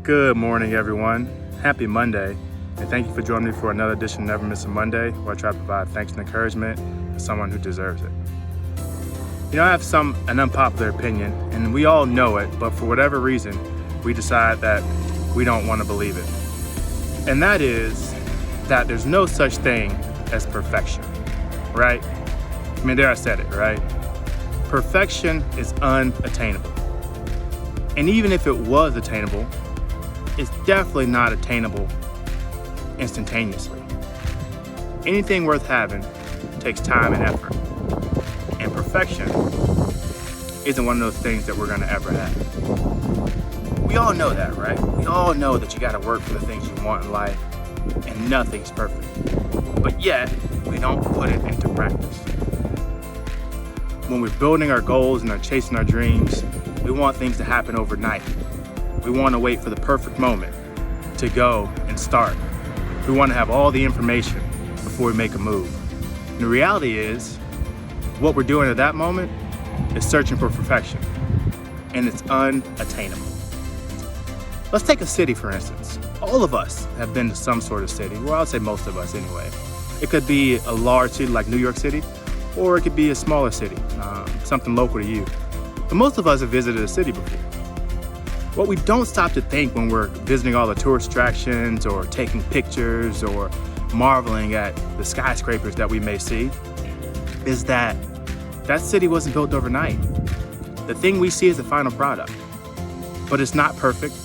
Good morning, everyone. Happy Monday, and thank you for joining me for another edition of Never Miss a Monday, where I try to provide thanks and encouragement to someone who deserves it. You know, I have an unpopular opinion, and we all know it, but for whatever reason, we decide that we don't want to believe it. And that is that there's no such thing as perfection, right? I mean, there I said it, right? Perfection is unattainable. And even if it was attainable, it's definitely not attainable instantaneously. Anything worth having takes time and effort. And perfection isn't one of those things that we're going to ever have. We all know that, right? We all know that you got to work for the things you want in life, and nothing's perfect. But yet, we don't put it into practice. When we're building our goals and are chasing our dreams, we want things to happen overnight. We want to wait for the perfect moment to go and start. We want to have all the information before we make a move. And the reality is, what we're doing at that moment is searching for perfection, and it's unattainable. Let's take a city, for instance. All of us have been to some sort of city. Well, I'd say most of us anyway. It could be a large city like New York City, or it could be a smaller city, something local to you. But most of us have visited a city before. What we don't stop to think when we're visiting all the tourist attractions or taking pictures or marveling at the skyscrapers that we may see is that that city wasn't built overnight. The thing we see is the final product, but it's not perfect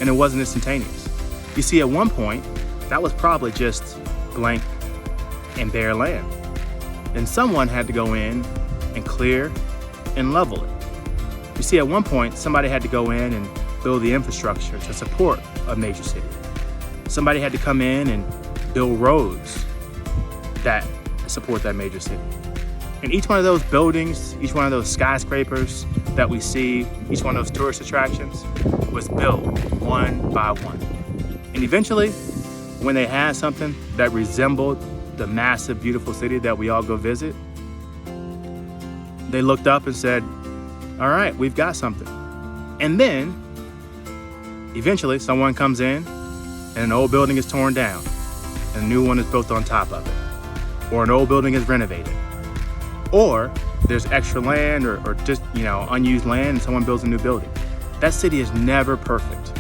and it wasn't instantaneous. You see, at one point, that was probably just blank and bare land. And someone had to go in and clear and level it. You see, at one point, somebody had to go in and build the infrastructure to support a major city. Somebody had to come in and build roads that support that major city. And each one of those buildings, each one of those skyscrapers that we see, each one of those tourist attractions was built one by one. And eventually, when they had something that resembled the massive, beautiful city that we all go visit, they looked up and said, all right, we've got something. And then, eventually, someone comes in and an old building is torn down and a new one is built on top of it. Or an old building is renovated. Or there's extra land or just, unused land and someone builds a new building. That city is never perfect.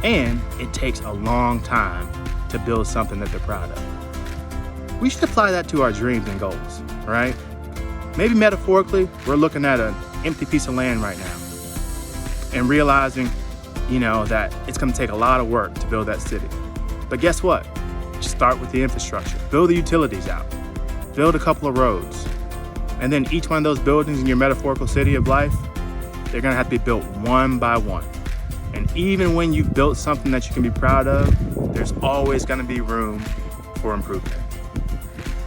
And it takes a long time to build something that they're proud of. We should apply that to our dreams and goals, right? Maybe metaphorically, we're looking at an empty piece of land right now and realizing, that it's going to take a lot of work to build that city. But guess what? Just start with the infrastructure. Build the utilities out. Build a couple of roads. And then each one of those buildings in your metaphorical city of life, they're going to have to be built one by one. And even when you've built something that you can be proud of, there's always going to be room for improvement.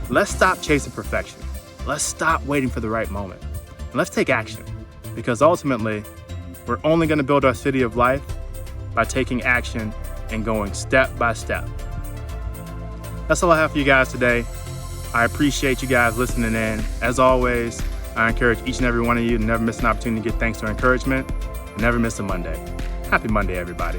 Let's stop chasing perfection. Let's stop waiting for the right moment. And let's take action, because ultimately, we're only going to build our city of life by taking action and going step by step. That's all I have for you guys today. I appreciate you guys listening in. As always, I encourage each and every one of you to never miss an opportunity to give thanks or encouragement and never miss a Monday. Happy Monday, everybody.